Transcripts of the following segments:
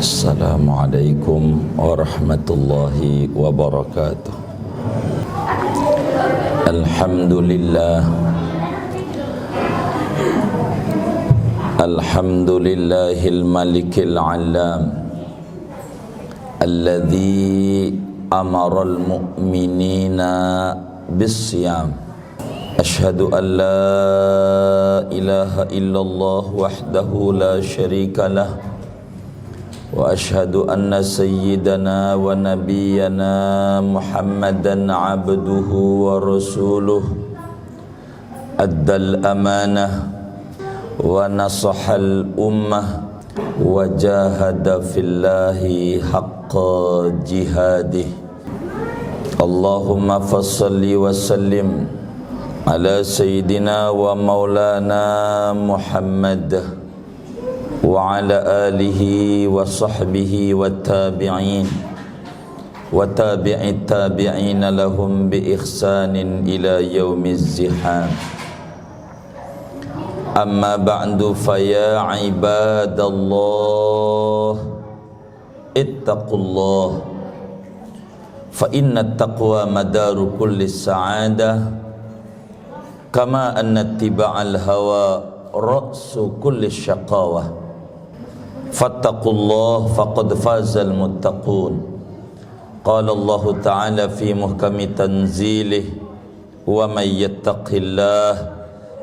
Assalamualaikum warahmatullahi wabarakatuh. Alhamdulillah, alhamdulillahil malikil alam, alladzi amaral mu'minina bisyam. Ashhadu an la ilaha illallah wahdahu la syarika lah, wa ashhadu anna sayyidana wa nabiyyana Muhammadan abduhu wa rasuluh, addal amanah wa nasahal ummah wa jahada fillahi haqqa jihadih. Allahumma fassalli wa sallim ala sayyidina wa maulana Muhammad wa ala alihi wa sahbihi wa tabi'in wa tabi'it tabi'ina lahum bi ihsanin ila yaumiz ziham. Amma ba'du, fa ya ibadallah ittaqullah, fa inna taqwa madaru kulli sa'adah, kama anna ittiba'al hawa ra'su kulli syaqawah. Fattaqullah faqad fazal muttaqun. Qala Allah Ta'ala fi muhkami tanzilih, wa may yattaqillah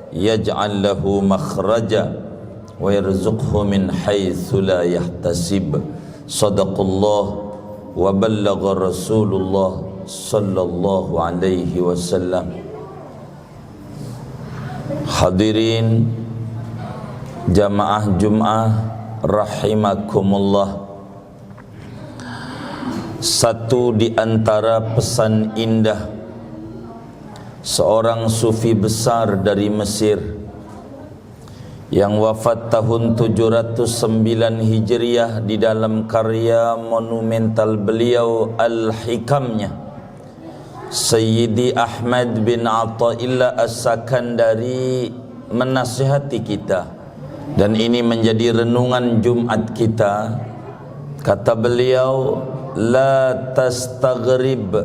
yaj'al lahu makhraja wa yarzuqhu min haitsu la yahtasib. Shadaqallah wa ballagha Rasulullah sallallahu alaihi wasallam. Hadirin jamaah Jum'ah rahimakumullah. Satu di antara pesan indah seorang sufi besar dari Mesir yang wafat tahun 709 Hijriah di dalam karya monumental beliau Al-Hikamnya, Sayyidi Ahmad bin Athaillah As-Sakandari menasihati kita, dan ini menjadi renungan Jumat kita. Kata beliau, la tastaghrib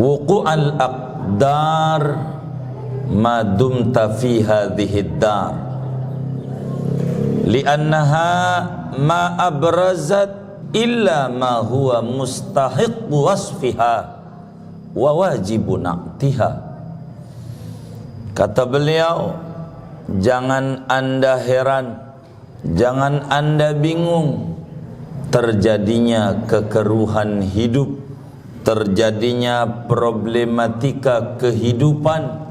wuqu'al aqdar ma dumta fi hadhihi ad-dar, li'annaha ma abrazat illa ma huwa mustahiq wasfiha wa wajibu na'tiha. Kata beliau, jangan anda heran, jangan anda bingung terjadinya kekeruhan hidup, terjadinya problematika kehidupan,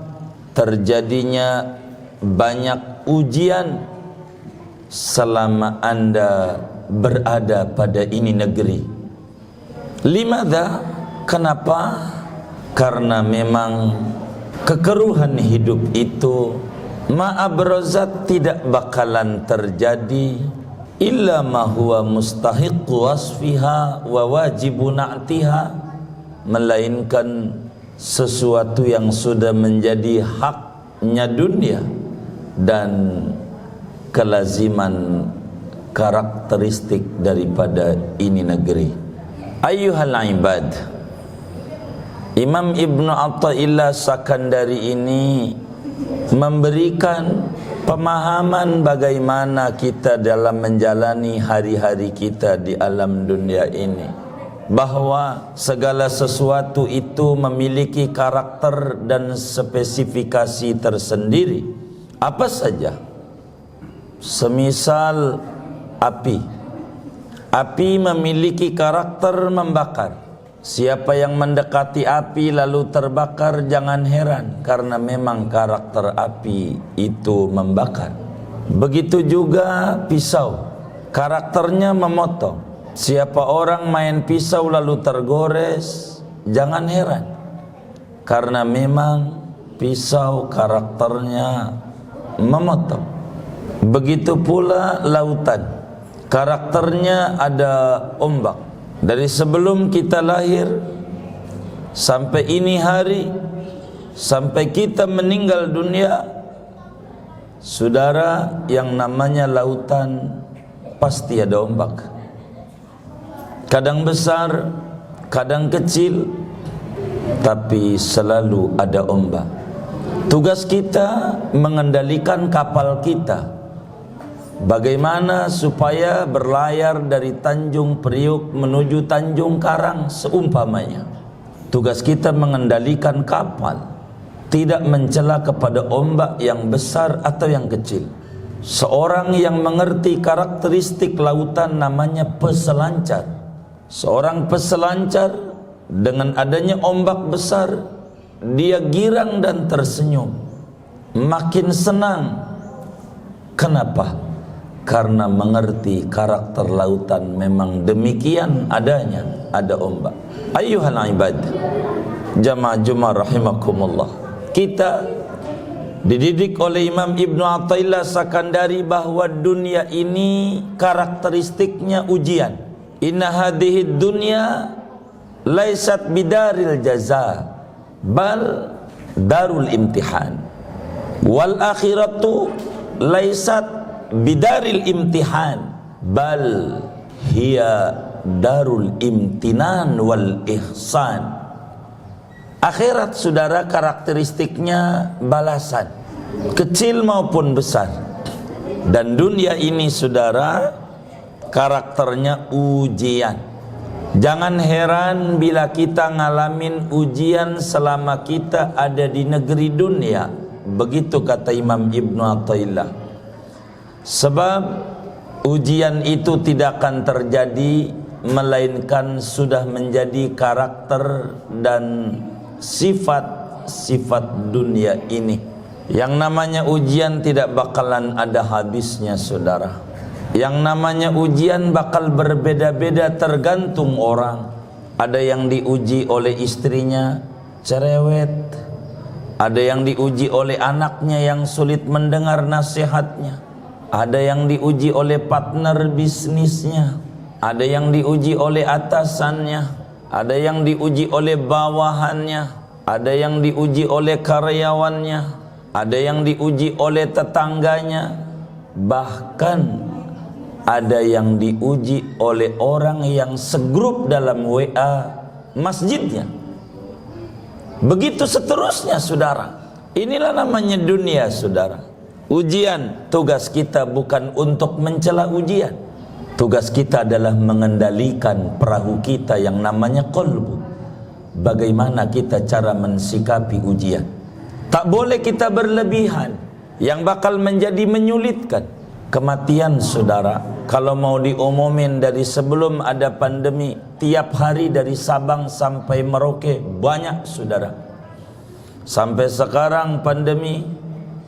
terjadinya banyak ujian selama anda berada pada ini negeri. Limadha? Kenapa? Karena memang kekeruhan hidup itu ma'abrozat tidak bakalan terjadi illa ma huwa mustahiq wasfiha wa wajibu na'tiha, melainkan sesuatu yang sudah menjadi haknya dunia dan kelaziman karakteristik daripada ini negeri. Ayyuhal ibad, Imam Ibnu Athaillah Sakandari ini memberikan pemahaman bagaimana kita dalam menjalani hari-hari kita di alam dunia ini, bahwa segala sesuatu itu memiliki karakter dan spesifikasi tersendiri. Apa saja? Semisal api. Api memiliki karakter membakar. Siapa yang mendekati api lalu terbakar, jangan heran, karena memang karakter api itu membakar. Begitu juga pisau, karakternya memotong. Siapa orang main pisau lalu tergores, jangan heran, karena memang pisau karakternya memotong. Begitu pula lautan, karakternya ada ombak. Dari sebelum kita lahir sampai ini hari, sampai kita meninggal dunia, saudara, yang namanya lautan pasti ada ombak. kadang besar, kadang kecil, tapi selalu ada ombak. Tugas kita mengendalikan kapal kita, bagaimana supaya berlayar dari Tanjung Priuk menuju Tanjung Karang seumpamanya. Tugas kita mengendalikan kapal, tidak mencela kepada ombak yang besar atau yang kecil. Seorang yang mengerti karakteristik lautan namanya peselancar. Seorang peselancar dengan adanya ombak besar, dia girang dan tersenyum, makin senang. Kenapa? Karena mengerti karakter lautan memang demikian adanya, ada ombak. Ayyuhal ibad, jamaah Jumat rahimakumullah, kita dididik oleh Imam Ibnu Athaillah Sakandari bahwa dunia ini karakteristiknya ujian. Inna hadhihi dunya laisat bidaril jaza bal darul imtihan, wal akhiratu laisat bidaril imtihan bal hiya darul imtinan wal ihsan. Akhirat, saudara, karakteristiknya balasan, kecil maupun besar. Dan dunia ini, saudara, karakternya ujian. Jangan heran bila kita ngalamin ujian selama kita ada di negeri dunia. Begitu kata Imam Ibnu Athaillah. Sebab ujian itu tidak akan terjadi melainkan sudah menjadi karakter dan sifat-sifat dunia ini. Yang namanya ujian tidak bakalan ada habisnya, saudara. Yang namanya ujian bakal berbeda-beda tergantung orang. Ada yang diuji oleh istrinya cerewet, ada yang diuji oleh anaknya yang sulit mendengar nasihatnya, ada yang diuji oleh partner bisnisnya, ada yang diuji oleh atasannya, ada yang diuji oleh bawahannya, ada yang diuji oleh karyawannya, ada yang diuji oleh tetangganya, bahkan ada yang diuji oleh orang yang segrup dalam WA masjidnya. Begitu seterusnya, saudara. Inilah namanya dunia, saudara. Ujian. Tugas kita bukan untuk mencela ujian. Tugas kita adalah mengendalikan perahu kita yang namanya qalbu. Bagaimana kita cara mensikapi ujian. Tak boleh kita berlebihan, yang bakal menjadi menyulitkan. Kematian, saudara, kalau mau diumumin dari sebelum ada pandemi, tiap hari dari Sabang sampai Merauke banyak, saudara. Sampai sekarang pandemi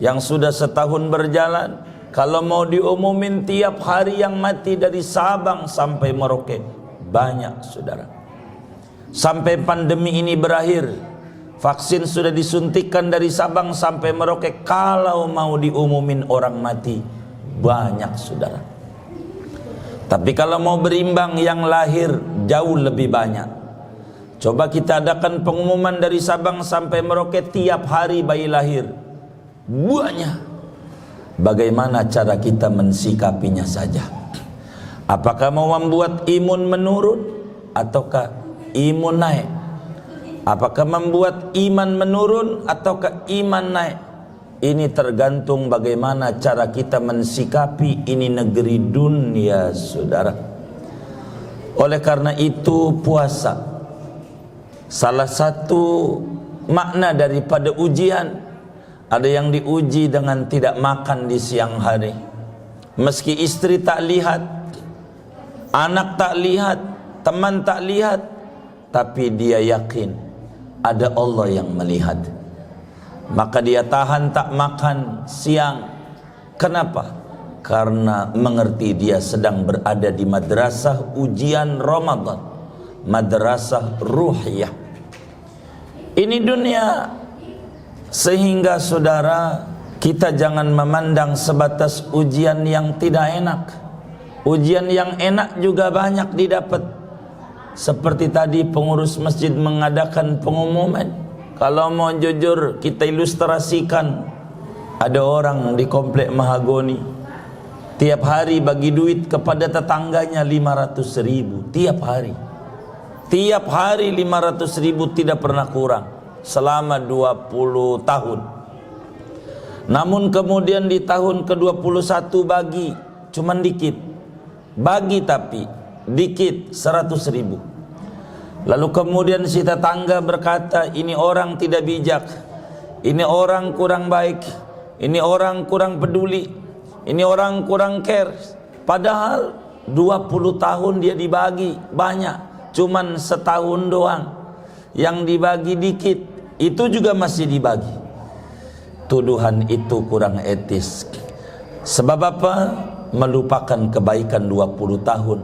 yang sudah setahun berjalan, kalau mau diumumin tiap hari yang mati dari Sabang sampai Merauke banyak, saudara. Sampai pandemi ini berakhir, vaksin sudah disuntikkan dari Sabang sampai Merauke. Kalau mau diumumin orang mati banyak, saudara. Tapi kalau mau berimbang, yang lahir jauh lebih banyak. Coba kita adakan pengumuman dari Sabang sampai Merauke, tiap hari bayi lahir banyak. Bagaimana cara kita mensikapinya saja. Apakah mau membuat imun menurun ataukah imun naik? Apakah membuat iman menurun ataukah iman naik? Ini tergantung bagaimana cara kita mensikapi ini negeri dunia, saudara. Oleh karena itu, puasa salah satu makna daripada ujian. Ada yang diuji dengan tidak makan di siang hari, meski istri tak lihat, anak tak lihat, teman tak lihat, tapi dia yakin ada Allah yang melihat. Maka dia tahan tak makan siang. Kenapa? Karena mengerti dia sedang berada di madrasah ujian Ramadan, madrasah ruhiyah. Ini dunia. Sehingga, saudara, kita jangan memandang sebatas ujian yang tidak enak. Ujian yang enak juga banyak didapat. Seperti tadi pengurus masjid mengadakan pengumuman. Kalau mau jujur kita ilustrasikan, ada orang di komplek Mahagoni Tiap hari bagi duit kepada tetangganya 500.000 tiap hari. Tiap hari 500.000 tidak pernah kurang selama 20 tahun. Namun kemudian di tahun ke-21 bagi cuman dikit. Bagi tapi dikit 100.000. Lalu kemudian si tetangga berkata, ini orang tidak bijak, ini orang kurang baik, ini orang kurang peduli, ini orang kurang care. Padahal 20 tahun dia dibagi banyak, cuman setahun doang yang dibagi dikit, itu juga masih dibagi. Tuduhan itu kurang etis. Sebab apa? Melupakan kebaikan 20 tahun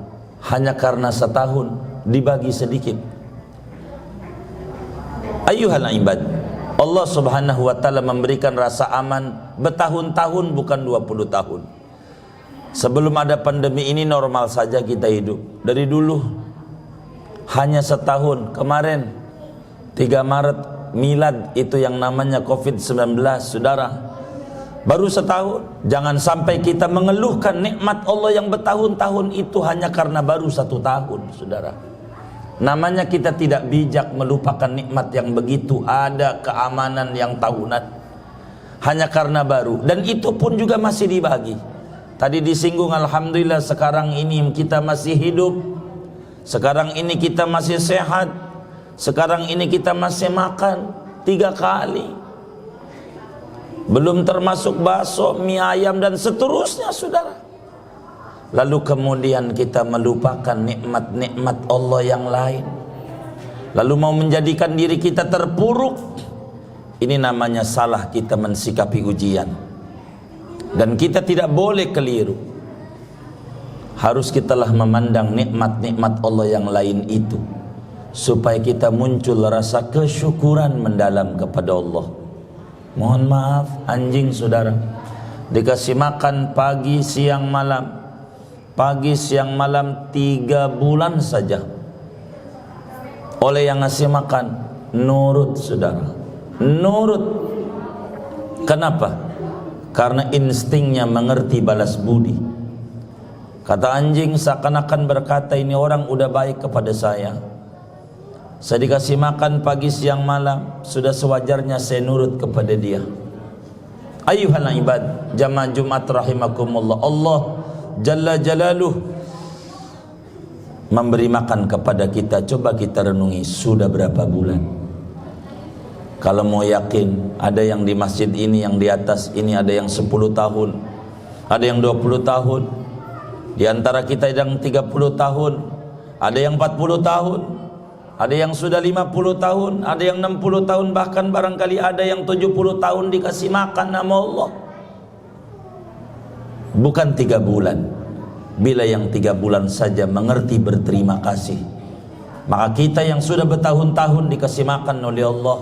hanya karena setahun dibagi sedikit. Ayyuhal ibad, Allah subhanahu wa ta'ala memberikan rasa aman bertahun-tahun, bukan 20 tahun. Sebelum ada pandemi ini normal saja kita hidup. Dari dulu hanya setahun. Kemarin 3 Maret milad itu yang namanya COVID-19, saudara. Baru setahun. Jangan sampai kita mengeluhkan nikmat Allah yang bertahun-tahun itu hanya karena baru 1 tahun, saudara. Namanya kita tidak bijak melupakan nikmat yang begitu ada, keamanan yang tahunan, hanya karena baru. Dan itu pun juga masih dibagi. Tadi disinggung, alhamdulillah sekarang ini kita masih hidup, sekarang ini kita masih sehat, sekarang ini kita masih makan 3 kali. Belum termasuk bakso, mie ayam dan seterusnya, saudara. Lalu kemudian kita melupakan nikmat-nikmat Allah yang lain, lalu mau menjadikan diri kita terpuruk. Ini namanya salah kita mensikapi ujian. Dan kita tidak boleh keliru. Harus kitalah memandang nikmat-nikmat Allah yang lain itu, supaya kita muncul rasa kesyukuran mendalam kepada Allah. Mohon maaf, anjing saudara dikasih makan pagi siang malam, pagi siang malam 3 bulan saja oleh yang ngasih makan, nurut saudara, nurut. Kenapa? Karena instingnya mengerti balas budi. Kata anjing seakan-akan berkata, ini orang udah baik kepada saya dikasih makan pagi siang malam, sudah sewajarnya saya nurut kepada dia. Ayyuhal ibad, jamaah Jumat rahimakumullah, Allah Jalla Jalaluh memberi makan kepada kita. Coba kita renungi, sudah berapa bulan? Kalau mau yakin, ada yang di masjid ini, yang di atas ini, ada yang 10 tahun, ada yang 20 tahun, di antara kita yang 30 tahun, ada yang 40 tahun, ada yang sudah 50 tahun, ada yang 60 tahun, bahkan barangkali ada yang 70 tahun dikasih makan nama Allah. Bukan 3 bulan. Bila yang 3 bulan saja mengerti berterima kasih, maka kita yang sudah bertahun-tahun dikasih makan oleh Allah,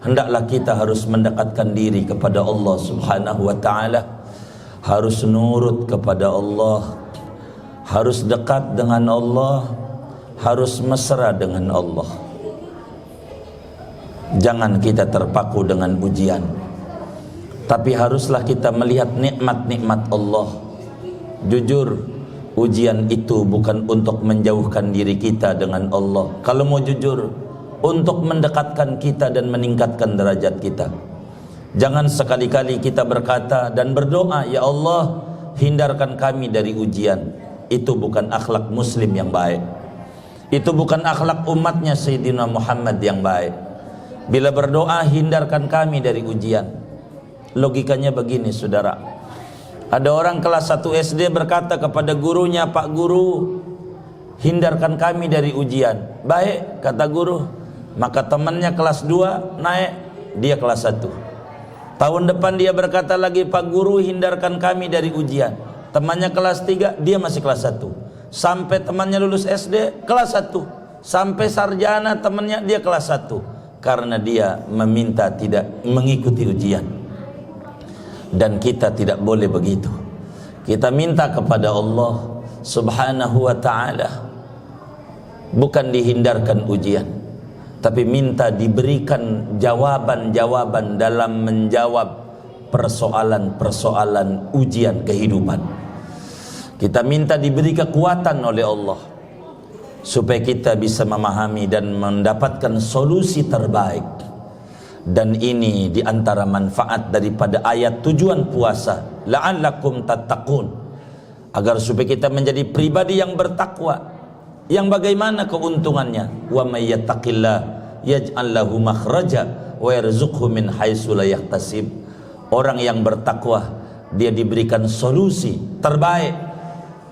hendaklah kita harus mendekatkan diri kepada Allah subhanahu wa ta'ala, harus nurut kepada Allah, harus dekat dengan Allah, harus mesra dengan Allah. Jangan kita terpaku dengan ujian, tapi haruslah kita melihat nikmat-nikmat Allah. Jujur, ujian itu bukan untuk menjauhkan diri kita dengan Allah. Kalau mau jujur, untuk mendekatkan kita dan meningkatkan derajat kita. Jangan sekali-kali kita berkata dan berdoa, ya Allah, hindarkan kami dari ujian. Itu bukan akhlak muslim yang baik. Itu bukan akhlak umatnya Sayyidina Muhammad yang baik. Bila berdoa, hindarkan kami dari ujian. Logikanya begini saudara, ada orang kelas 1 SD berkata kepada gurunya, Pak Guru, hindarkan kami dari ujian. Baik, kata guru. Maka temannya kelas 2 naik, dia kelas 1. Tahun depan dia berkata lagi, Pak Guru, hindarkan kami dari ujian. Temannya kelas 3, dia masih kelas 1. Sampai temannya lulus SD kelas 1, sampai sarjana temannya dia kelas 1, karena dia meminta tidak mengikuti ujian. Dan kita tidak boleh begitu. Kita minta kepada Allah subhanahu wa ta'ala, bukan dihindarkan ujian, tapi minta diberikan jawaban-jawaban dalam menjawab persoalan-persoalan ujian kehidupan. Kita minta diberi kekuatan oleh Allah supaya kita bisa memahami dan mendapatkan solusi terbaik. Dan ini diantara manfaat daripada ayat tujuan puasa, la'allakum tattaqun, agar supaya kita menjadi pribadi yang bertakwa. Yang bagaimana keuntungannya? Wa may yattaqillah yaj'al lahu makhraja wa yarzuqhu min haitsu la yahtasib. Orang yang bertakwa, dia diberikan solusi terbaik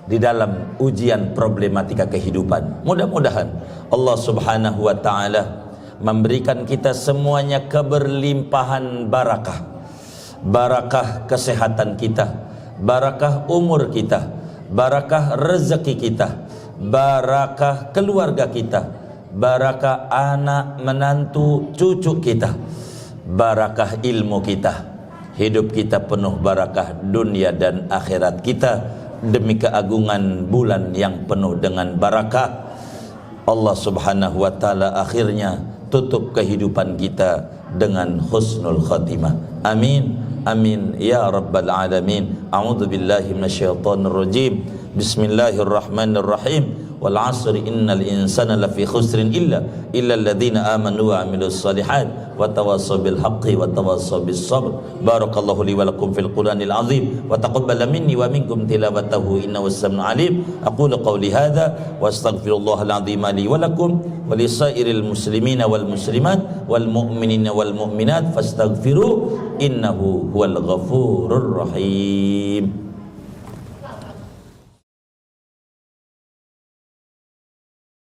di dalam ujian problematika kehidupan. Mudah-mudahan Allah Subhanahu wa taala memberikan kita semuanya keberlimpahan barakah. Barakah kesehatan kita, barakah umur kita, barakah rezeki kita, barakah keluarga kita, barakah anak menantu cucu kita, barakah ilmu kita. Hidup kita penuh barakah dunia dan akhirat kita demi keagungan bulan yang penuh dengan barakah. Allah Subhanahu wa taala akhirnya tutup kehidupan kita dengan husnul khatimah. Amin. Amin ya rabbal alamin. A'udzu billahi minasyaitonir rajim. Bismillahirrahmanirrahim. Wal 'asri innal insana lafi khusrin illa alladziina aamanu wa 'amilus shalihat wa tawassaw bil haqqi wa tawassaw bis sabr. Barakallahu li wa lakum fil Qur'anil 'azim wa taqabbal minni wa minkum tilawatahu innahu as-sami'ul 'alim. Aqulu qawli hadza wa astaghfirullahal 'azim li wa lakum wa li sairil muslimina wal muslimat wal mu'minina wal mu'minat fastaghfiru innahu huwal ghafurur rahim.